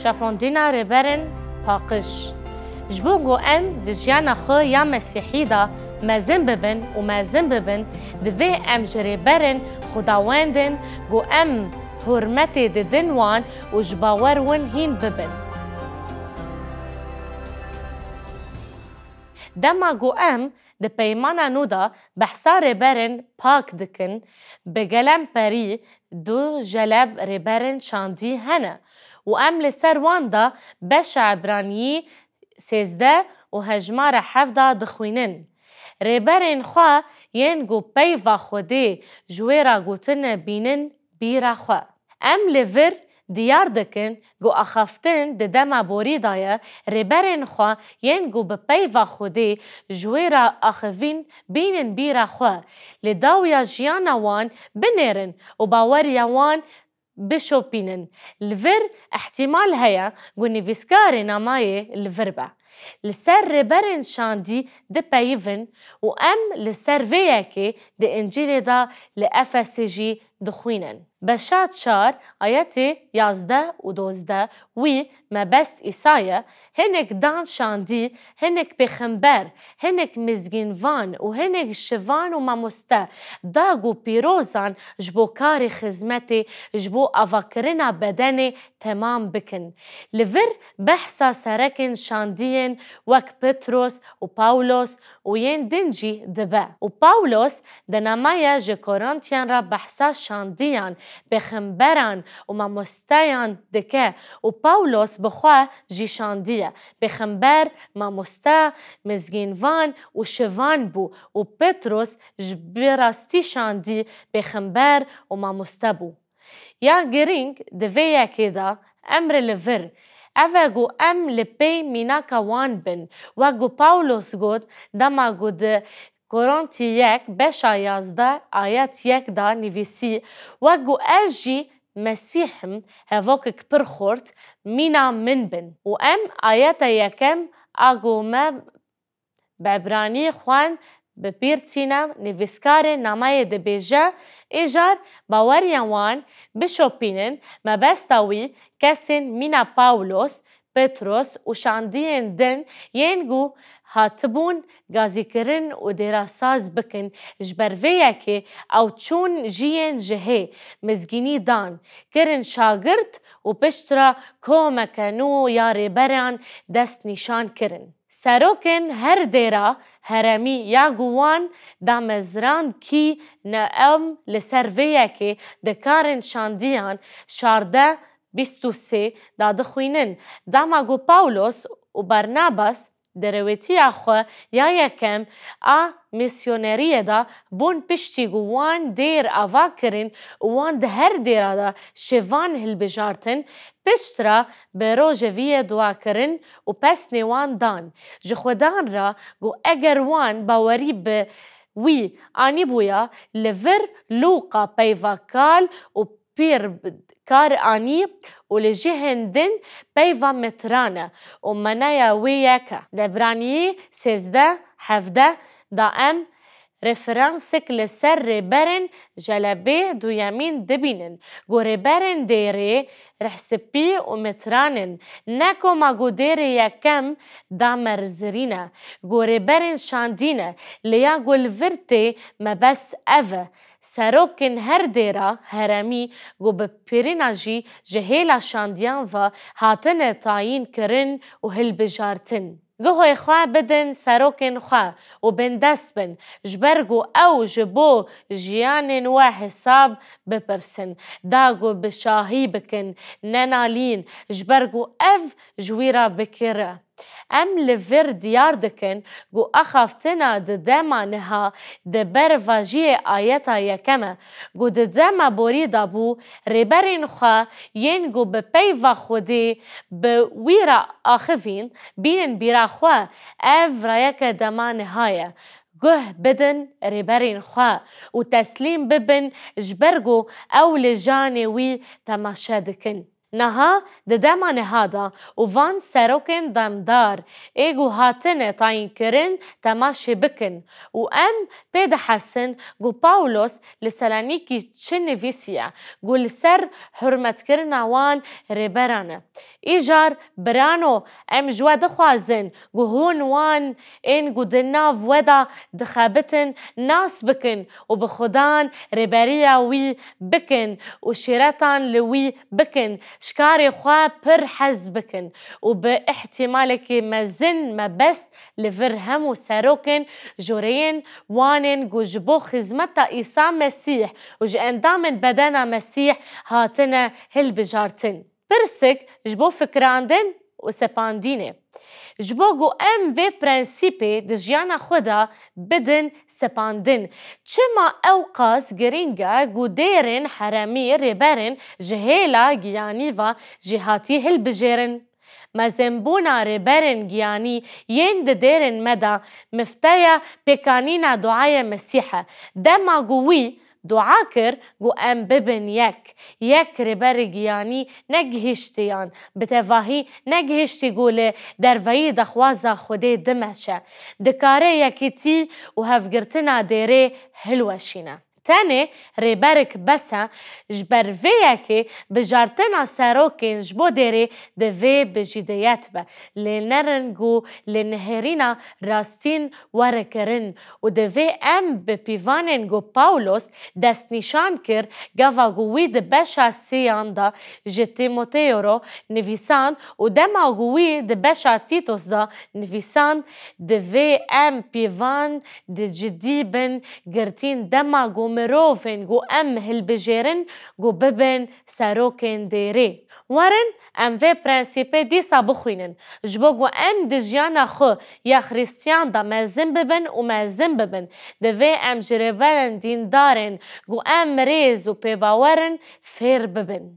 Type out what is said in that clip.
شاپوندینا ریبرن پاقش جبوگو ام دجیانا خو یا مسیحی دا مزن ببن و مزن ببن دوی ام جریبرن خداوندن گو ام حرمت ددنوان و جباور ون هین ببن. دما گو ام د پیمانا نو دا بحثا ریبرن پاک دکن بگلم پری دو جلب ریبرن شاندی هنه و ام لسر وان دا بش عبرانی 13 و هجمار 17 دخوینن. ریبرن خواه ین گو پیوا خوده جویرا گوتن بینن بیرا خواه. ام لور دیار دکن گو اخافتن د دما بوری دایه ریبرن خواه ین گو بپیوا خوده جویرا اخوین بینن بیرا خواه لداویا جیانا وان بنیرن و باوریا وان بشوبينن. الفر احتمال هيا قوني فيسكاري ناماي الفربع لسر ريبرن شاندي دي بايفن وام لسر فياكي دي انجيلي دا لأفسجي دخوينن. بشات شار آياتي 11 و 12 وي ما بست إسايا هنك دان شاندي هنك بخنبر هنك مزگینوان و هنك شوان و ماموسته داغو پیروزان جبو کاری خزمتی جبو افاکرنا بدنی تمام بکن. لور بحثا سرکن شاندین وک پتروس و پاولوس و ین دنجی دبا و پاولوس دنمایا جه کورنتیان را بحثا شاندیان بخنبران و ماموستیان دکه و پاولوس بخواه جی شاندیه بخنبر ماموسته مزگینوان و شوان بو و پتروس براستی شاندی بخنبر و ماموسته بو. یا گرینگ دویه که دا امر لور اوگو ام لپی میناکا وان بن وگو پاولوس گود دما گود کورنتی 1 بشا 11 آیت 1 دا نویسی وگو اجی مسیحم هفوک کپر خورد مینا من بن و ام آیت یکم آگو ما بعبرانی خوان بپیرتینا نویسکار نامای دبیجه ایجار باوریان بشوپینن مبستاوی کسین مینا پاولوس پتروس و شاندین دن ینگو هاتبون گازی کرن و دراساز بکن جبرویه که او چون جین جهه مزگینی دان کرن شاگرد و پشترا کومکنو یا ریبران دست نشان کرن. سروکن هر دیرا هرمی یا گوان دا مزران کی نام لسرویه که دکارن شاندیان 14-23 دا دخوینن. دا ماگو پاولوس و برناباس درویتی اخوه یا یکم میسیونریه دا بون پشتی گوان دیر آوا کرن وان ده هر دیره دا شوان هل بجارتن پشترا برو جویه دعا کرن و پس نیوان دان جخودان را گو اگر وان باوری به وی آنی بویا لور لوقا پیواکال و پیر کار آنی و لجهندن پیوا مترانه و منایا ویکا لبرانی 13-17 دا ام رفرانسک لسر ریبرن جلبه دو یمین دبینن گو ریبرن دیره رحسپی و مترانن نکو مگو دیره یکم دا مرزرینه گو ریبرن شاندینه لیا گو الورته مبس اوه سروکن هر دیره هرمی گو بپیرنا جی جهیلا شاندیان و هاتن تاین کرن و هل بجارتن. گوه خواه بدن سروکن خواه و بندست بن جبرگو او جبو جیانن و حساب بپرسن داگو بشاهی بکن ننالین جبرگو اف جویرا بکره. ام لور دیار دکن گو اخافتنا د دما نها د برواجی آیتا یکمه گو د دما بوری دابو ریبرین خوا ین گو بپیوا خودی بویرا آخوین بینن بیرا خوا اف رایک دما نهایه گه بدن ریبرین خوا و تسلیم ببن جبرگو او لجانه وی تماشا دکن. نها ددما نهادا وفان ساروكن دمدار ايجو هاتن طاين كرن تماشي بكن وام بيد حسن جو باولوس لسالانيكي تشن فيسيا جو لسر حرمت كرنا وان ريبرانه إيجار برانو ام جوا دخوازن جو هون وان ان جو دناف ودا دخابتن ناس بكن وبخدان ريباريا وي بكن وشيرتان لوي بكن شكاري خوا پر حز بكن وباحتمالك مزن ما بس لفرهم وساروكن جورين وانن جو جبو خزمتا إيسا مسيح وجي اندامن بدنا مسيح هاتنا هل بجارتن برسك جبو فكراندن وسباندينه جبو جو ام في برانسيبي دجيانا خدا بدن سباندن چما اوقاس گرینگا جو دیرن حرامی ربرن جهیلا گیانیوا جهاتی هل بجيرن ما زنبونا ربرن جياني يند ديرن مدى مفتايا بكانينا دعايا مسيحة دما جوي دعاكر جو ام ببن يك ربرجياني نجهشتيان بتفاهي نجهشتي جولي درفاي دخوازا خدي دمشة دكاري يكتي وهفجرتنا ديري هلوشينا تاني ريبارك بسا جبر فيكي بجارتنا ساروكين جبو ديري دفي بجديات با لنرنجو لنهرينا راستين وركرن ودفي ام ببيفانين جو باولوس دست نشان كر جافا جوي دبشا سياندا جتيموتيورو نفيسان ودما جوي دبشا تيتوس دا نفيسان دفي ام بيفان دجديبن جرتين دما جو مروفن جو ام هالبجيرن جو ببن ساروكن ديري ورن ام في برانسيبي ديسا بخوينن جبو جو ام دجيانا خو يا خريستيان دا ما زنببن وما زنببن دفي ام جربان دين دارن جو ام ريز و بيباورن فير ببن